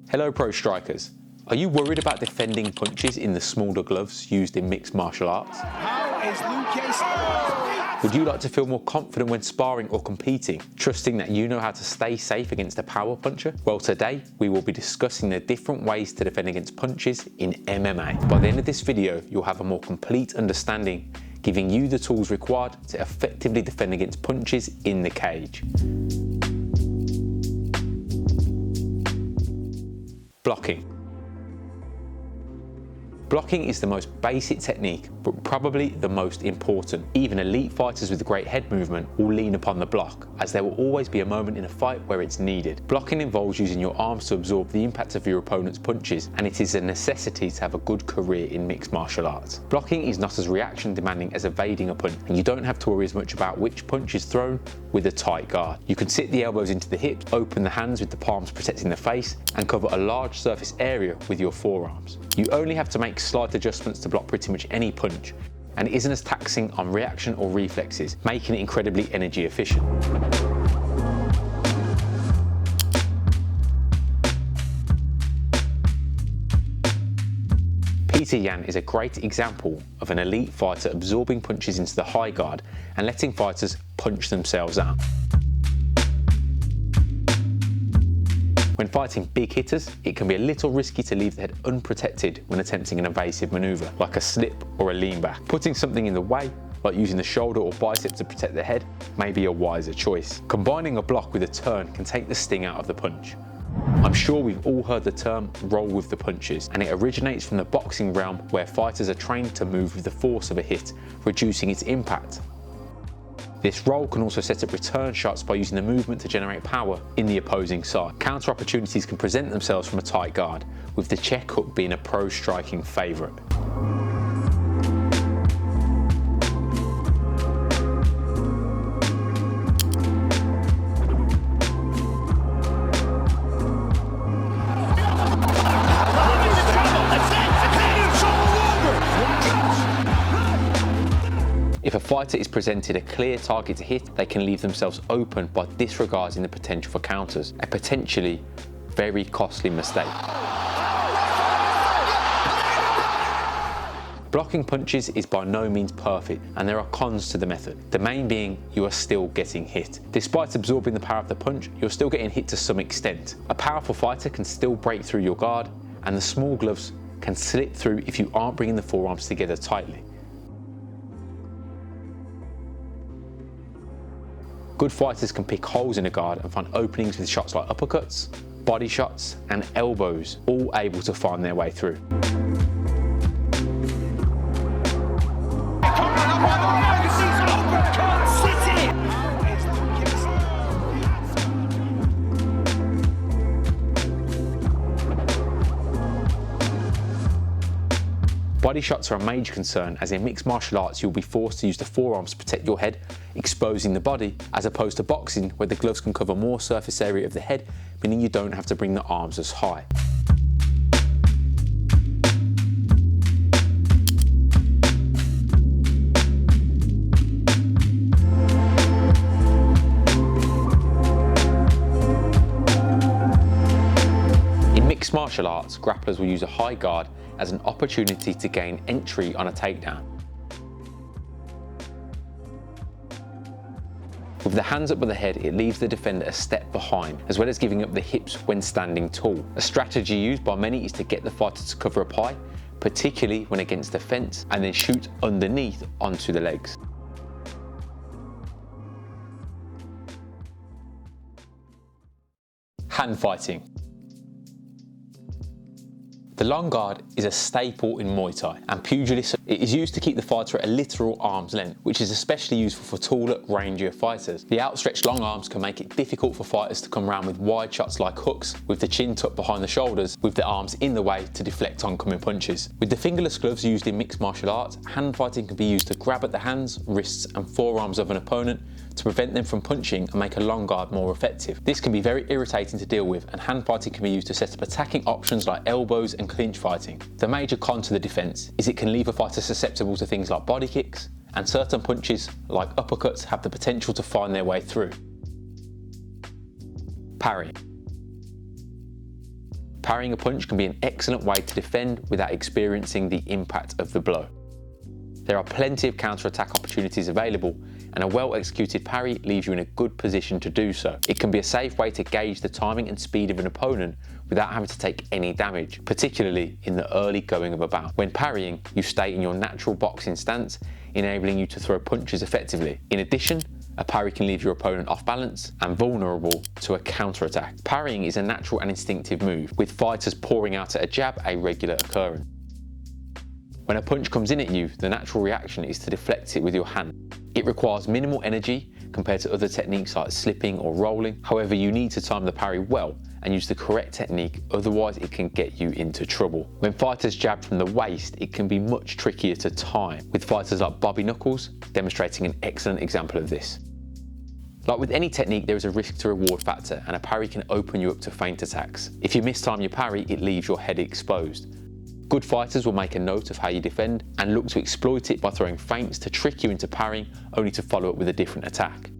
Hello pro strikers. Are you worried about defending punches in the smaller gloves used in mixed martial arts? Would you like to feel more confident when sparring or competing, trusting that you know how to stay safe against a power puncher? Well, today we will be discussing the different ways to defend against punches in MMA. By the end of this video, you'll have a more complete understanding, giving you the tools required to effectively defend against punches in the cage. Blocking. Blocking is the most basic technique, but probably the most important. Even elite fighters with great head movement will lean upon the block, as there will always be a moment in a fight where it's needed. Blocking involves using your arms to absorb the impact of your opponent's punches, and it is a necessity to have a good career in mixed martial arts. Blocking is not as reaction demanding as evading a punch, and you don't have to worry as much about which punch is thrown with a tight guard. You can sit the elbows into the hips, open the hands with the palms protecting the face, and cover a large surface area with your forearms. You only have to make slight adjustments to block pretty much any punch, and it isn't as taxing on reaction or reflexes, making it incredibly energy efficient. Peter Yan is a great example of an elite fighter absorbing punches into the high guard and letting fighters punch themselves out. When fighting big hitters, it can be a little risky to leave the head unprotected when attempting an evasive maneuver, like a slip or a lean back. Putting something in the way, like using the shoulder or bicep to protect the head, may be a wiser choice. Combining a block with a turn can take the sting out of the punch. I'm sure we've all heard the term roll with the punches, and it originates from the boxing realm where fighters are trained to move with the force of a hit, reducing its impact. This roll can also set up return shots by using the movement to generate power in the opposing side. Counter opportunities can present themselves from a tight guard, with the check hook being a pro striking favourite. If a fighter is presented a clear target to hit, they can leave themselves open by disregarding the potential for counters, a potentially very costly mistake. Blocking punches is by no means perfect, and there are cons to the method. The main being you are still getting hit. Despite absorbing the power of the punch, you're still getting hit to some extent. A powerful fighter can still break through your guard, and the small gloves can slip through if you aren't bringing the forearms together tightly. Good fighters can pick holes in a guard and find openings with shots like uppercuts, body shots, and elbows, all able to find their way through. Body shots are a major concern, as in mixed martial arts you'll be forced to use the forearms to protect your head, exposing the body, as opposed to boxing where the gloves can cover more surface area of the head, meaning you don't have to bring the arms as high. In mixed martial arts, grapplers will use a high guard as an opportunity to gain entry on a takedown. With the hands up by the head, it leaves the defender a step behind, as well as giving up the hips when standing tall. A strategy used by many is to get the fighter to cover up high, particularly when against the fence, and then shoot underneath onto the legs. Hand fighting. The long guard is a staple in Muay Thai and pugilism. It is used to keep the fighter at a literal arm's length, which is especially useful for taller, rangier fighters. The outstretched long arms can make it difficult for fighters to come around with wide shots like hooks, with the chin tucked behind the shoulders, with the arms in the way to deflect oncoming punches. With the fingerless gloves used in mixed martial arts, hand fighting can be used to grab at the hands, wrists and forearms of an opponent to prevent them from punching and make a long guard more effective. This can be very irritating to deal with, and hand fighting can be used to set up attacking options like elbows and clinch fighting. The major con to the defence is it can leave a fighter susceptible to things like body kicks, and certain punches like uppercuts have the potential to find their way through. Parrying. Parrying a punch can be an excellent way to defend without experiencing the impact of the blow. There are plenty of counter-attack opportunities available, and a well-executed parry leaves you in a good position to do so. It can be a safe way to gauge the timing and speed of an opponent without having to take any damage, particularly in the early going of a bout. When parrying, you stay in your natural boxing stance, enabling you to throw punches effectively. In addition, a parry can leave your opponent off balance and vulnerable to a counter-attack. Parrying is a natural and instinctive move, with fighters pouring out at a jab a regular occurrence. When a punch comes in at you, the natural reaction is to deflect it with your hand. It requires minimal energy compared to other techniques like slipping or rolling. However, you need to time the parry well and use the correct technique, otherwise it can get you into trouble. When fighters jab from the waist, it can be much trickier to time, with fighters like Bobby Knuckles demonstrating an excellent example of this. Like with any technique, there is a risk to reward factor, and a parry can open you up to feint attacks. If you mistime your parry, it leaves your head exposed. Good fighters will make a note of how you defend and look to exploit it by throwing feints to trick you into parrying, only to follow up with a different attack.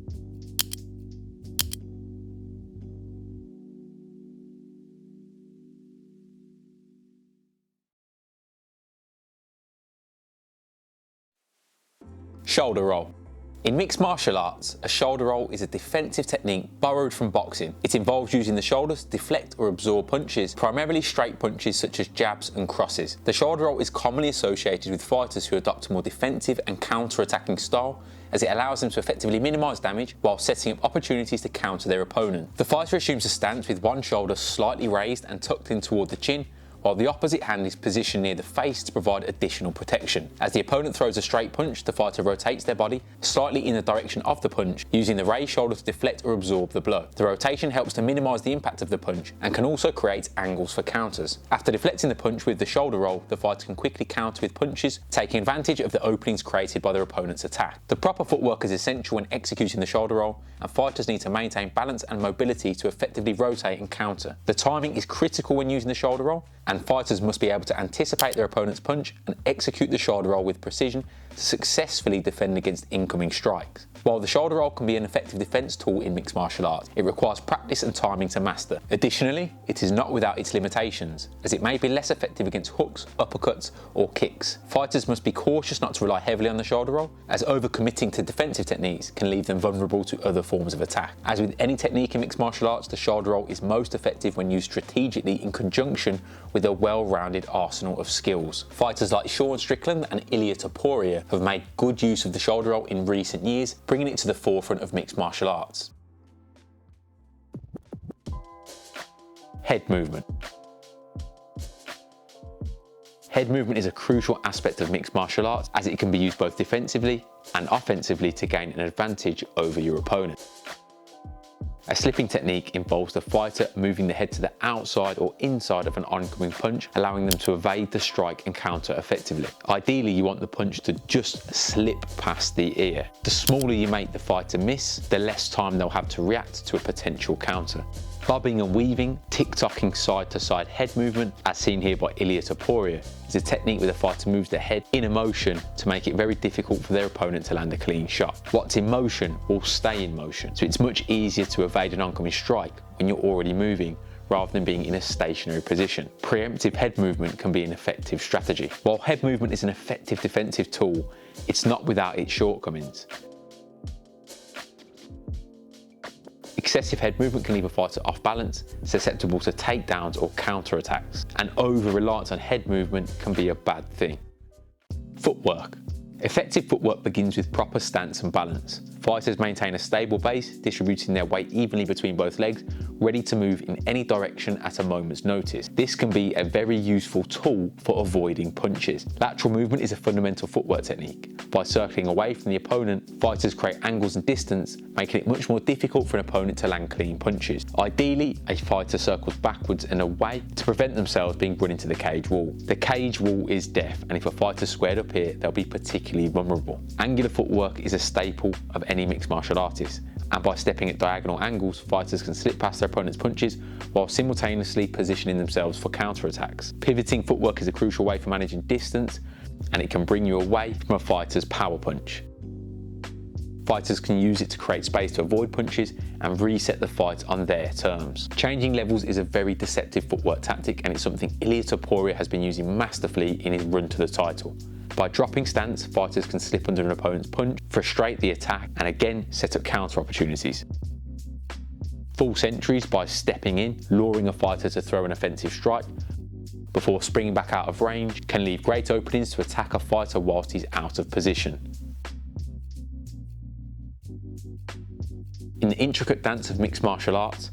Shoulder roll. In mixed martial arts, a shoulder roll is a defensive technique borrowed from boxing. It involves using the shoulders to deflect or absorb punches, primarily straight punches such as jabs and crosses. The shoulder roll is commonly associated with fighters who adopt a more defensive and counter-attacking style, as it allows them to effectively minimise damage while setting up opportunities to counter their opponent. The fighter assumes a stance with one shoulder slightly raised and tucked in toward the chin, while the opposite hand is positioned near the face to provide additional protection. As the opponent throws a straight punch, the fighter rotates their body slightly in the direction of the punch, using the raised shoulder to deflect or absorb the blow. The rotation helps to minimise the impact of the punch and can also create angles for counters. After deflecting the punch with the shoulder roll, the fighter can quickly counter with punches, taking advantage of the openings created by their opponent's attack. The proper footwork is essential when executing the shoulder roll, and fighters need to maintain balance and mobility to effectively rotate and counter. The timing is critical when using the shoulder roll, and fighters must be able to anticipate their opponent's punch and execute the shoulder roll with precision to successfully defend against incoming strikes. While the shoulder roll can be an effective defense tool in mixed martial arts, it requires practice and timing to master. Additionally, it is not without its limitations, as it may be less effective against hooks, uppercuts, or kicks. Fighters must be cautious not to rely heavily on the shoulder roll, as overcommitting to defensive techniques can leave them vulnerable to other forms of attack. As with any technique in mixed martial arts, the shoulder roll is most effective when used strategically in conjunction with a well-rounded arsenal of skills. Fighters like Sean Strickland and Ilia Topuria have made good use of the shoulder roll in recent years, bringing it to the forefront of mixed martial arts. Head movement. Head movement is a crucial aspect of mixed martial arts, as it can be used both defensively and offensively to gain an advantage over your opponent. A slipping technique involves the fighter moving the head to the outside or inside of an oncoming punch, allowing them to evade the strike and counter effectively. Ideally, you want the punch to just slip past the ear. The smaller you make the fighter miss, the less time they'll have to react to a potential counter. Bobbing and weaving, tick-tocking side-to-side head movement, as seen here by Ilia Topuria, is a technique where the fighter moves their head in a motion to make it very difficult for their opponent to land a clean shot. What's in motion will stay in motion, so it's much easier to evade an oncoming strike when you're already moving, rather than being in a stationary position. Preemptive head movement can be an effective strategy. While head movement is an effective defensive tool, it's not without its shortcomings. Excessive head movement can leave a fighter off balance, susceptible to takedowns or counter-attacks, and over-reliance on head movement can be a bad thing. Footwork. Effective footwork begins with proper stance and balance. Fighters maintain a stable base, distributing their weight evenly between both legs, ready to move in any direction at a moment's notice. This can be a very useful tool for avoiding punches. Lateral movement is a fundamental footwork technique. By circling away from the opponent, fighters create angles and distance, making it much more difficult for an opponent to land clean punches. Ideally, a fighter circles backwards and away to prevent themselves being run into the cage wall. The cage wall is deaf, and if a fighter's squared up here, they'll be particularly vulnerable. Angular footwork is a staple of any mixed martial artist, and by stepping at diagonal angles, fighters can slip past their opponent's punches while simultaneously positioning themselves for counterattacks. Pivoting footwork is a crucial way for managing distance, and it can bring you away from a fighter's power punch. Fighters can use it to create space to avoid punches and reset the fight on their terms. Changing levels is a very deceptive footwork tactic, and it's something Ilia Topuria has been using masterfully in his run to the title. By dropping stance, fighters can slip under an opponent's punch, frustrate the attack, and again set up counter opportunities. False entries by stepping in, luring a fighter to throw an offensive strike before springing back out of range, can leave great openings to attack a fighter whilst he's out of position. In the intricate dance of mixed martial arts,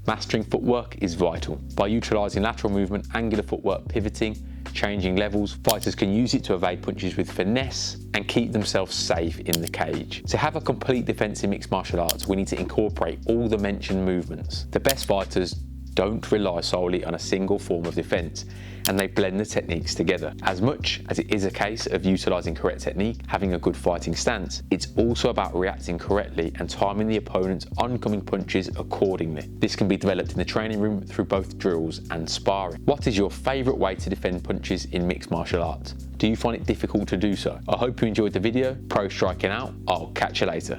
mastering footwork is vital. By utilising lateral movement, angular footwork, pivoting, changing levels, fighters can use it to evade punches with finesse and keep themselves safe in the cage. To have a complete defence in mixed martial arts, we need to incorporate all the mentioned movements. The best fighters don't rely solely on a single form of defence, and they blend the techniques together. As much as it is a case of utilising correct technique, having a good fighting stance, it's also about reacting correctly and timing the opponent's oncoming punches accordingly. This can be developed in the training room through both drills and sparring. What is your favourite way to defend punches in mixed martial arts? Do you find it difficult to do so? I hope you enjoyed the video. Pro striking out. I'll catch you later.